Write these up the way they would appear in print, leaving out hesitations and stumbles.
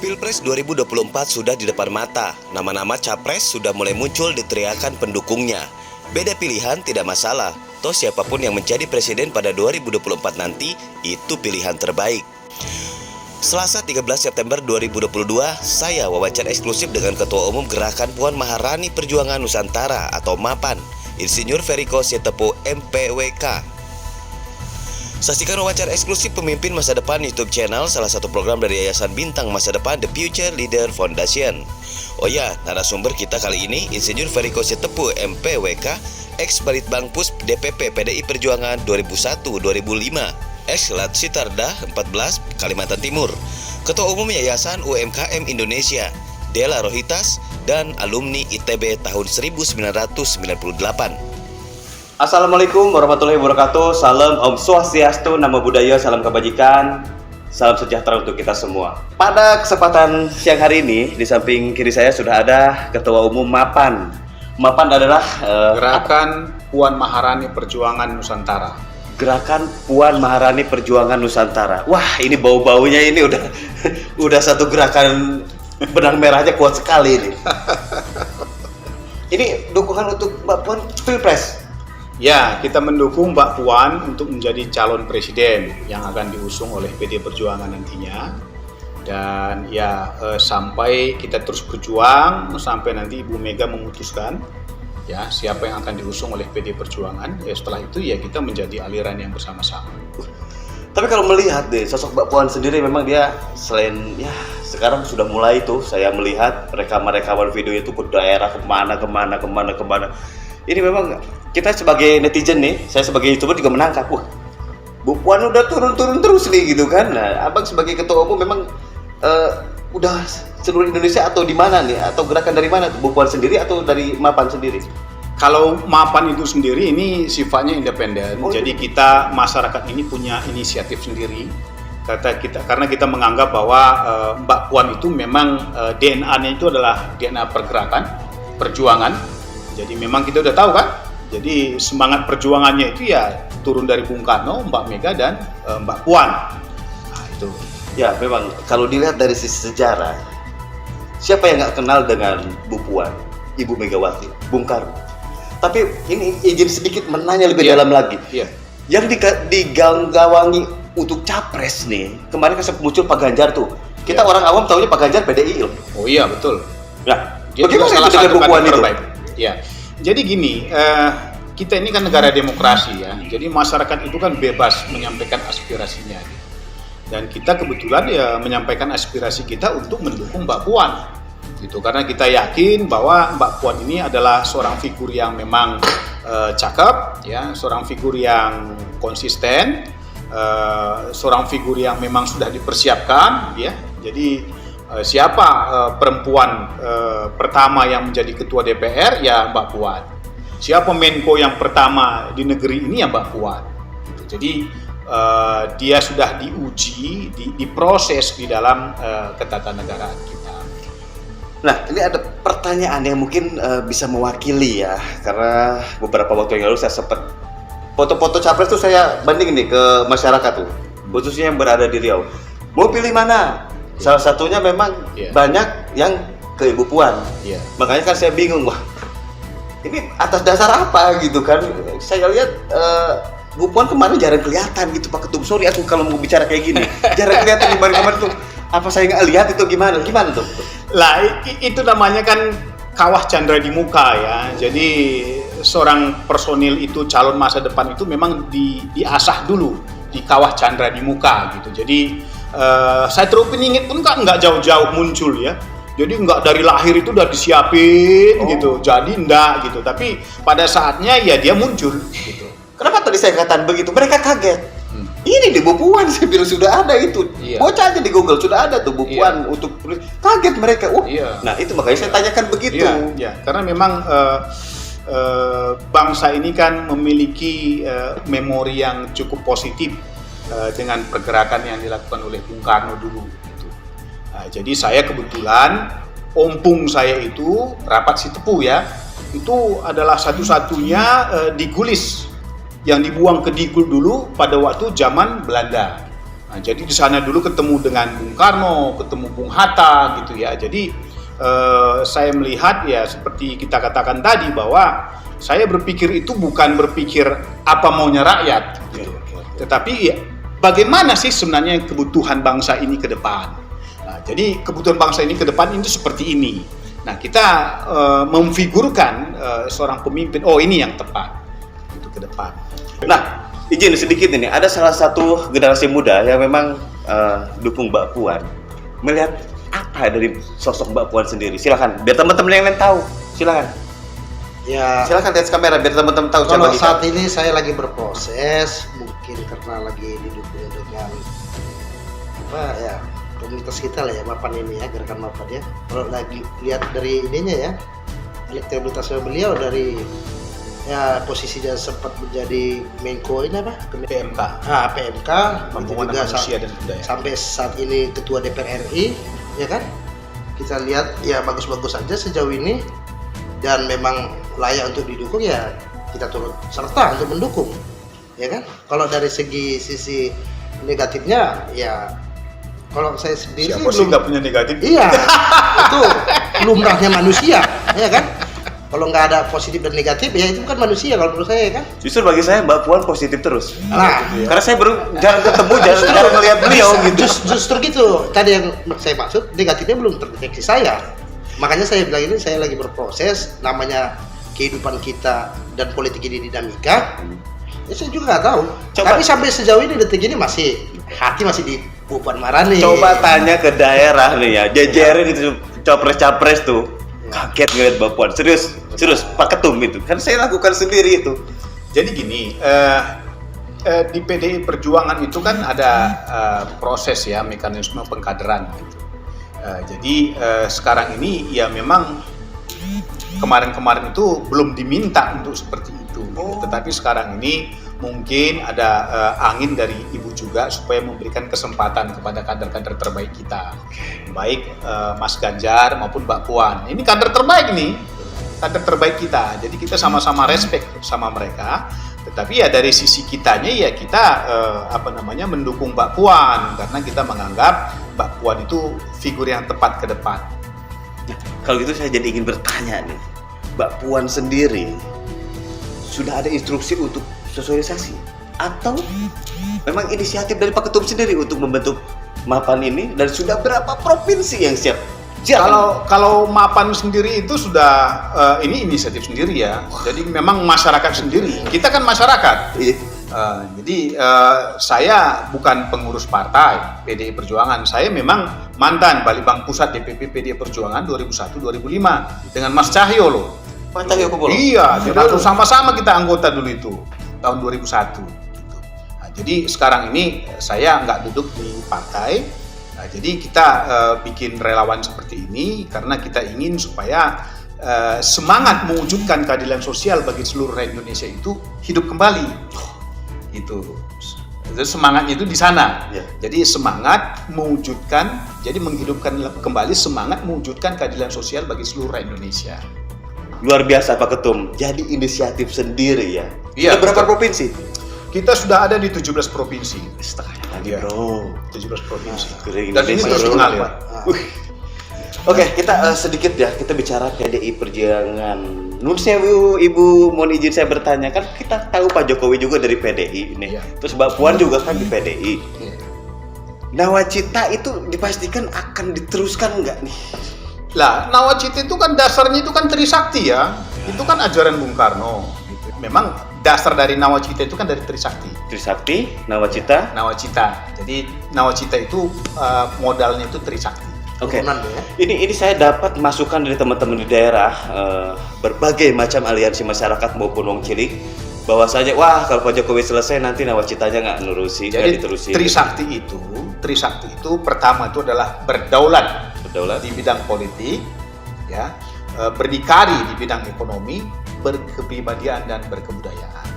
Pilpres 2024 sudah di depan mata. Nama-nama capres sudah mulai muncul di teriakan pendukungnya. Beda pilihan tidak masalah. Toh siapapun yang menjadi presiden pada 2024 nanti, itu pilihan terbaik. Selasa 13 September 2022, saya wawancara eksklusif dengan Ketua Umum Gerakan Puan Maharani Perjuangan Nusantara atau MAPAN, Insinyur Feriko Sitepu MPWK. Saksikan wawancara eksklusif pemimpin masa depan YouTube channel, salah satu program dari Yayasan Bintang Masa Depan The Future Leader Foundation. Oh ya, narasumber kita kali ini Insinyur Feriko Sitepu MPWK, ex-Balitbang Pus DPP PDI Perjuangan 2001-2005, ex-Lat Sitarda 14 Kalimantan Timur, Ketua Umum Yayasan UMKM Indonesia, Della Rohitas, dan alumni ITB tahun 1998. Assalamualaikum warahmatullahi wabarakatuh. Salam Om Swastiastu, Namo Buddhaya, salam kebajikan, salam sejahtera untuk kita semua. Pada kesempatan siang hari ini, di samping kiri saya sudah ada Ketua Umum MAPAN. MAPAN adalah Gerakan Puan Maharani Perjuangan Nusantara. Gerakan Puan Maharani Perjuangan Nusantara. Wah, ini bau-baunya ini udah satu gerakan benang merahnya kuat sekali ini. Ini dukungan untuk Mbak Puan Pilpres. Ya, kita mendukung Mbak Puan untuk menjadi calon presiden yang akan diusung oleh PD Perjuangan nantinya. Dan ya sampai kita terus berjuang sampai nanti Ibu Mega memutuskan ya siapa yang akan diusung oleh PD Perjuangan. Ya setelah itu ya kita menjadi aliran yang bersama-sama. Tapi kalau melihat deh sosok Mbak Puan sendiri, memang dia selain ya sekarang sudah mulai tuh saya melihat rekaman video itu ke daerah kemana. Ini memang kita sebagai netizen nih, saya sebagai YouTuber juga menangkap, wah Bu Puan udah turun terus nih gitu kan. Nah, Abang sebagai Ketua Umum memang udah seluruh Indonesia atau di mana nih? Atau gerakan dari mana? Bu Puan sendiri atau dari MAPAN sendiri? Kalau MAPAN itu sendiri ini sifatnya independen. Jadi kita masyarakat ini punya inisiatif sendiri. Karena kita menganggap bahwa Mbak Puan itu memang DNA-nya itu adalah DNA pergerakan, perjuangan. Jadi memang kita udah tahu kan. Jadi semangat perjuangannya itu ya turun dari Bung Karno, Mbak Mega dan Mbak Puan. Nah, itu. Ya memang kalau dilihat dari sisi sejarah, siapa yang nggak kenal dengan Bu Puan, Ibu Megawati, Bung Karno. Tapi ini izin sedikit menanya lebih dalam lagi. Iya. Yang diganggawangi untuk capres nih, kemarin kan muncul Pak Ganjar tuh. Kita orang awam taunya Pak Ganjar PDI loh. Oh iya betul. Nah, Dia juga salah satu kader terbaik. Ya. Jadi gini, kita ini kan negara demokrasi ya. Jadi masyarakat itu kan bebas menyampaikan aspirasinya. Dan kita kebetulan ya menyampaikan aspirasi kita untuk mendukung Mbak Puan. Gitu. Karena kita yakin bahwa Mbak Puan ini adalah seorang figur yang memang cakep, ya, seorang figur yang konsisten, seorang figur yang memang sudah dipersiapkan, ya. Jadi siapa perempuan pertama yang menjadi ketua DPR ya Mbak Puan. Siapa Menko yang pertama di negeri ini ya Mbak Puan. Gitu. Jadi dia sudah diuji, diproses di dalam ketatanegaraan kita. Nah, ini ada pertanyaan yang mungkin bisa mewakili ya, karena beberapa waktu yang lalu saya sempat foto-foto capres tuh saya banding nih ke masyarakat tuh, khususnya yang berada di Riau. Mau pilih mana? Salah satunya memang banyak yang ke Ibu Puan. Makanya kan saya bingung, wah ini atas dasar apa gitu kan? Saya lihat Bu Puan kemarin jarang kelihatan gitu Pak Ketum. Sorry aku kalau mau bicara kayak gini, jarang kelihatan di kemarin tuh. Apa saya nggak lihat itu gimana tuh? Lah itu namanya kan kawah candra di muka ya. Jadi seorang personil itu calon masa depan itu memang diasah dulu di kawah candra di muka gitu. Jadi saya terus peningit pun nggak jauh-jauh muncul ya. Jadi nggak dari lahir itu udah disiapin gitu. Jadi enggak gitu. Tapi pada saatnya ya dia muncul gitu. Kenapa tadi saya katakan begitu? Mereka kaget. Ini di Bu Puan, saya bilang sudah ada itu. Bocah aja di Google sudah ada tuh Bu Puan untuk kaget mereka. Nah itu makanya saya tanyakan begitu. Iya. Karena memang bangsa ini kan memiliki memori yang cukup positif dengan pergerakan yang dilakukan oleh Bung Karno dulu. Gitu. Nah, jadi saya kebetulan ompung saya itu Rapat Sitepu ya, itu adalah satu-satunya digulis yang dibuang ke Dikul dulu pada waktu zaman Belanda. Nah, jadi di sana dulu ketemu dengan Bung Karno, ketemu Bung Hatta gitu ya. Jadi saya melihat ya seperti kita katakan tadi bahwa saya berpikir itu bukan berpikir apa maunya rakyat gitu. Tetapi ya, bagaimana sih sebenarnya kebutuhan bangsa ini ke depan. Nah, jadi kebutuhan bangsa ini ke depan itu seperti ini. Nah, kita memfigurkan seorang pemimpin, oh ini yang tepat itu ke depan. Nah, izin sedikit ini, ada salah satu generasi muda yang memang dukung Mbak Puan. Melihat apa dari sosok Mbak Puan sendiri? Silakan, biar teman-teman yang lain tahu. Silakan. Ya, Silakan lihat kamera biar teman-teman tahu. kalau Coba saat ini saya lagi berproses, mungkin karena lagi didukung dengan apa ya komunitas kita lah ya, Mapan ini ya, gerakan Mapan ya. Kalau lagi lihat dari ininya ya, elektabilitasnya beliau dari ya posisinya sempat menjadi Menko ini apa? PMK, PMK, itu Pembangunan juga Manusia dan Budaya. sampai saat ini Ketua DPR RI, ya kan? Kita lihat ya bagus-bagus aja sejauh ini dan memang layak untuk didukung, ya kita turut serta untuk mendukung, ya kan? Kalau dari sisi negatifnya ya kalau saya sendiri Siapa sih nggak punya negatif? iya itu lumrahnya manusia, ya kan? Kalau nggak ada positif dan negatif ya itu kan manusia kalau menurut saya, kan? Justru bagi saya Mbak Puan positif terus. Nah, Karena saya baru jarang ketemu, jarang melihat beliau gitu. Justru gitu. Tadi yang saya maksud negatifnya belum terdeteksi saya. Makanya saya bilang ini saya lagi berproses, namanya kehidupan kita dan politik ini dinamika. Ya saya juga nggak tahu. Coba. Tapi sampai sejauh ini detik ini masih hati masih di Bu Puan Maharani. Coba tanya ke daerah nih ya, jejerin itu capres-capres tuh. Kaget ngeliat Mbak Puan, serius Pak Ketum itu. Kan saya lakukan sendiri itu. Jadi gini, di PDI Perjuangan itu kan ada proses ya, mekanisme pengkaderan gitu. Jadi sekarang ini ya memang kemarin-kemarin itu belum diminta untuk seperti itu. Gitu. Tetapi sekarang ini mungkin ada angin dari Ibu juga supaya memberikan kesempatan kepada kader-kader terbaik kita, baik Mas Ganjar maupun Mbak Puan. Ini kader terbaik nih, kader terbaik kita. Jadi kita sama-sama respect sama mereka. Tetapi ya dari sisi kitanya ya kita mendukung Mbak Puan karena kita menganggap Mbak Puan itu figur yang tepat ke depan. Nah, kalau gitu saya jadi ingin bertanya nih, Mbak Puan sendiri sudah ada instruksi untuk sosialisasi atau memang inisiatif dari Pak Ketum sendiri untuk membentuk Mapan ini, dan sudah berapa provinsi yang siap? Kalau Mapan sendiri itu sudah ini inisiatif sendiri ya. Jadi memang masyarakat sendiri. Kita kan masyarakat. Jadi saya bukan pengurus partai PDI Perjuangan. Saya memang mantan Balitbang Pusat DPP PDI Perjuangan 2001-2005 dengan Mas Cahyo loh. Pak Cahyo Kumolo. Iya, jadi sama-sama kita anggota dulu itu tahun 2001. Nah, jadi sekarang ini saya nggak duduk di partai. Nah, jadi kita bikin relawan seperti ini karena kita ingin supaya semangat mewujudkan keadilan sosial bagi seluruh rakyat Indonesia itu hidup kembali. Itu semangatnya itu di sana. Ya. Jadi semangat mewujudkan, jadi menghidupkan kembali semangat mewujudkan keadilan sosial bagi seluruh rakyat Indonesia. Luar biasa Pak Ketum, jadi inisiatif sendiri ya. Iya, Sudah berapa betul. provinsi? Kita sudah ada di 17 provinsi. Setengahnya lagi Iya. Bro. 17 provinsi. Keren Dan ini Indonesia, terus bro. mengalir. Oke, kita sedikit ya, kita bicara PDI Perjuangan. Nun sewu, Ibu, mohon izin saya bertanya, kan kita tahu Pak Jokowi juga dari PDI ini. Iya. Terus Mbak Puan juga kan di PDI. Iya. Nawacita itu dipastikan akan diteruskan nggak nih? Lah, Nawacita itu kan dasarnya itu kan Trisakti ya. Itu kan ajaran Bung Karno. Gitu. Memang dasar dari Nawacita itu kan dari Trisakti. Trisakti, Nawacita. Nawacita. Jadi Nawacita itu modalnya itu Trisakti. Oke. Turunan ya. Ini saya dapat masukan dari teman-teman di daerah, berbagai macam aliansi masyarakat maupun wong cilik, bahwasanya wah kalau Pak Jokowi selesai nanti nawacitanya nggak nurusi, nggak Jadi diterusin. Trisakti itu pertama itu adalah berdaulat Berdaulat. di bidang politik, ya, berdikari di bidang ekonomi, berkepribadian dan berkebudayaan.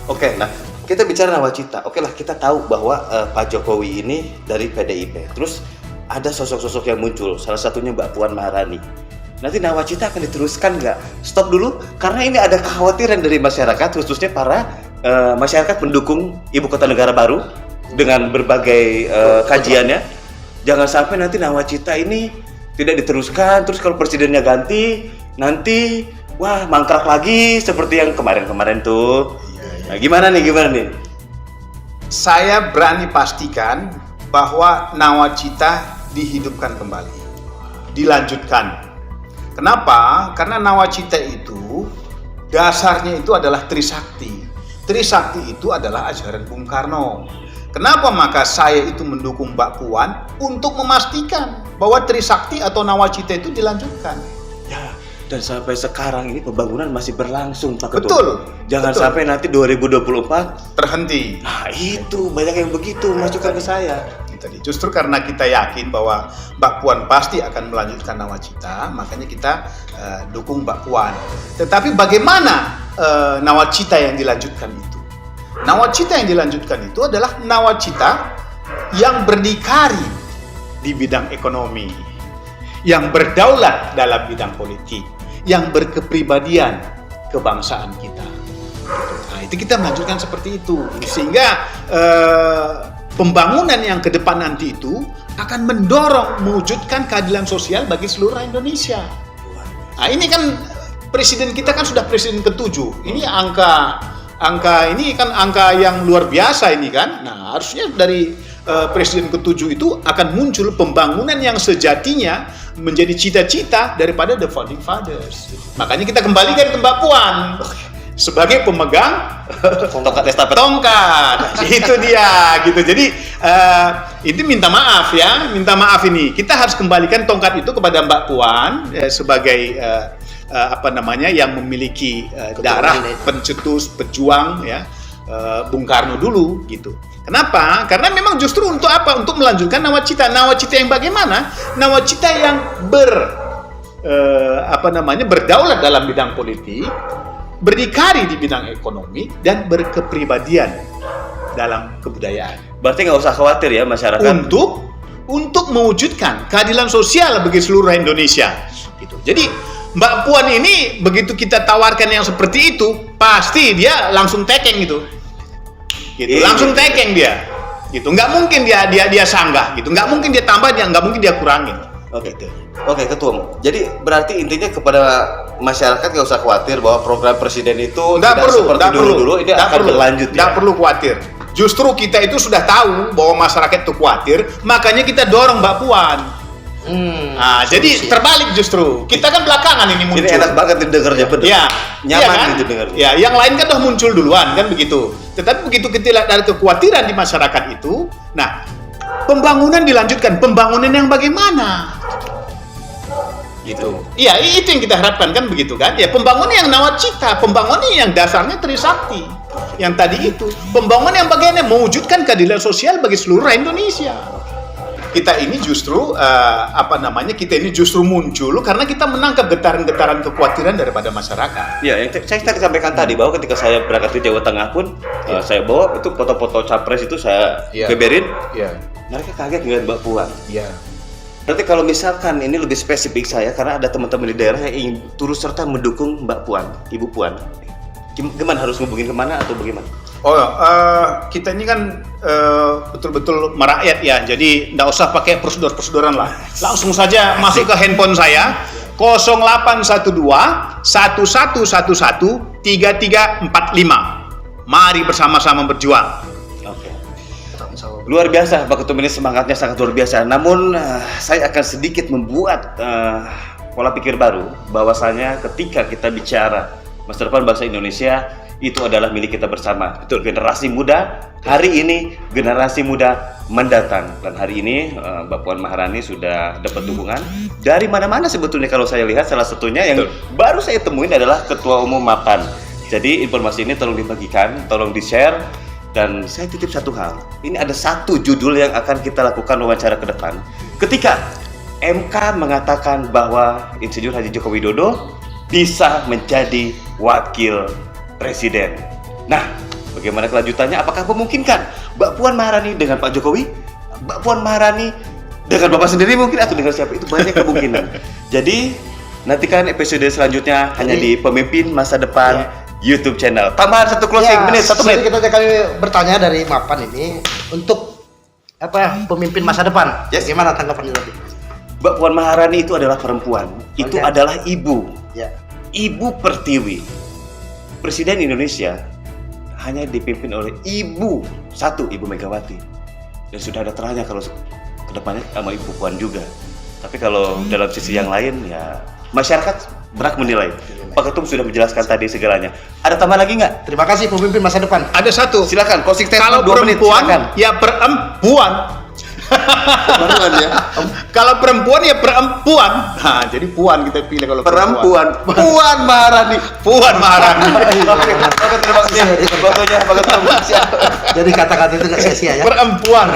Oke, nah kita bicara nawacita. Oke lah, kita tahu bahwa Pak Jokowi ini dari PDIP. Terus ada sosok-sosok yang muncul, salah satunya Mbak Puan Maharani. Nanti nawacita akan diteruskan nggak? Stop dulu, karena ini ada kekhawatiran dari masyarakat, khususnya para masyarakat pendukung ibu kota negara baru. dengan berbagai kajiannya, jangan sampai nanti nawacita ini tidak diteruskan, terus kalau presidennya ganti, nanti wah mangkrak lagi seperti yang kemarin-kemarin tuh. Nah, gimana nih? Saya berani pastikan bahwa nawacita dihidupkan kembali, dilanjutkan. Kenapa? Karena nawacita itu dasarnya itu adalah Trisakti. Trisakti itu adalah ajaran Bung Karno. Kenapa maka saya itu mendukung Mbak Puan untuk memastikan bahwa Trisakti atau nawacita itu dilanjutkan. Ya, dan sampai sekarang ini pembangunan masih berlangsung, Pak Ketua. Betul. Jangan betul. sampai nanti 2024 terhenti. Nah, itu banyak yang begitu masukan ke saya. Tadi justru karena kita yakin bahwa Mbak Puan pasti akan melanjutkan nawacita, makanya kita dukung Mbak Puan. Tetapi bagaimana nawacita yang dilanjutkan itu? Nawacita yang dilanjutkan itu adalah nawacita yang berdikari di bidang ekonomi, yang berdaulat dalam bidang politik, yang berkepribadian kebangsaan kita. Nah, itu kita melanjutkan seperti itu, sehingga pembangunan yang ke depan nanti itu akan mendorong mewujudkan keadilan sosial bagi seluruh Indonesia. Nah, ini kan presiden kita kan sudah presiden ke-7. Ini angka ini kan angka yang luar biasa ini kan. Nah, harusnya dari presiden ke-7 itu akan muncul pembangunan yang sejatinya menjadi cita-cita daripada the founding fathers. Makanya kita kembalikan ke Mbak Puan sebagai pemegang Tongkat estafet. tongkat. Itu dia gitu. Jadi itu minta maaf ini. Kita harus kembalikan tongkat itu kepada Mbak Puan sebagai yang memiliki darah pencetus pejuang ya, Bung Karno dulu gitu. Kenapa? Karena memang justru untuk apa? Untuk melanjutkan nawacita. Nawacita yang bagaimana? Nawacita yang berdaulat dalam bidang politik, berdikari di bidang ekonomi, dan berkepribadian dalam kebudayaan. Berarti nggak usah khawatir ya masyarakat. Untuk mewujudkan keadilan sosial bagi seluruh Indonesia. Gitu. Jadi Mbak Puan ini begitu kita tawarkan yang seperti itu, pasti dia langsung tekeng gitu. Langsung tekeng dia. Gitu. Nggak mungkin dia sanggah gitu. Nggak mungkin dia tambah, nggak mungkin dia kurangin. Oke, Ketua. Jadi berarti intinya kepada masyarakat nggak usah khawatir bahwa program presiden itu tidak seperti dulu-dulu, ini akan berlanjut. Nggak perlu khawatir. Justru kita itu sudah tahu bahwa masyarakat itu khawatir, makanya kita dorong Mbak Puan. Jadi terbalik justru. Kita kan belakangan ini muncul. Ini enak banget didengarnya, bener. Ya, nyaman kan? gitu dengar. Ya, yang lain kan udah muncul duluan kan begitu. Tetapi begitu kita lihat dari kekhawatiran di masyarakat itu, nah pembangunan dilanjutkan. Pembangunan yang bagaimana? Gitu. Iya, itu yang kita harapkan kan begitu kan? Ya, pembangunan yang nawacita, pembangunan yang dasarnya Trisakti. Yang tadi itu, pembangunan yang bagaimana mewujudkan keadilan sosial bagi seluruh Indonesia. Kita ini justru kita ini justru muncul karena kita menangkap getaran-getaran kekhawatiran daripada masyarakat. Ya, yang saya tadi sampaikan tadi bahwa ketika saya berangkat ke Jawa Tengah pun saya bawa itu foto-foto capres itu saya beberin. Iya. Mereka kaget ngeliat Mbak Puan. Iya. Berarti kalau misalkan ini lebih spesifik saya karena ada teman-teman di daerah yang ingin turut serta mendukung Mbak Puan, Ibu Puan. Gimana harus ngubungin kemana atau bagaimana? Kita ini kan betul-betul merakyat ya, jadi nggak usah pakai prosedur-proseduran lah. Langsung saja masuk ke handphone saya 0812 1111 3345. Mari bersama-sama berjuang. Oke. Luar biasa Pak Ketum, ini semangatnya sangat luar biasa. Namun saya akan sedikit membuat pola pikir baru bahwasanya ketika kita bicara masa depan bangsa Indonesia itu adalah milik kita bersama. Betul. Generasi muda hari ini, generasi muda mendatang. Dan hari ini Mbak Puan Maharani sudah dapat dukungan dari mana-mana sebetulnya. Kalau saya lihat salah satunya yang baru saya temuin adalah Ketua Umum MAPAN. Jadi informasi ini tolong dibagikan, tolong di-share. Dan saya titip satu hal, ini ada satu judul yang akan kita lakukan wawancara ke depan. Ketika MK mengatakan bahwa Insinyur Haji Joko Widodo bisa menjadi wakil presiden. Nah, bagaimana kelanjutannya? Apakah memungkinkan Mbak Puan Maharani dengan Pak Jokowi? Mbak Puan Maharani dengan Bapak sendiri mungkin, atau dengan siapa? Itu banyak kemungkinan. Jadi, nantikan episode selanjutnya hanya di Pemimpin Masa Depan YouTube channel. Tambahan satu closing Ya, menit, 1 jadi menit. kita kami bertanya dari Mapan ini untuk pemimpin masa depan. Yes. Gimana tanggapannya tadi? Mbak Puan Maharani itu adalah perempuan. Itu ya. adalah ibu. Ya. Ibu Pertiwi. Presiden Indonesia hanya dipimpin oleh ibu satu, Ibu Megawati. Dan sudah ada terangnya kalau kedepannya sama Ibu Puan juga. Tapi kalau dalam sisi yang lain ya masyarakat berhak menilai. Pak Ketum sudah menjelaskan tadi segalanya. Ada tambahan lagi nggak? Terima kasih pemimpin masa depan. Ada satu. Silakan, closing statement Kalau 2 menit. perempuan Silakan. ya perempuan. Perempuan ya. Kalau perempuan ya perempuan. Nah, jadi puan kita pilih kalau Perempuan. Puan Maharani. Puan Maharani. Oke, terima kasih. Fotonya Pak Ketum. Siap. Jadi kata-kata itu nggak sia-sia ya. Perempuan.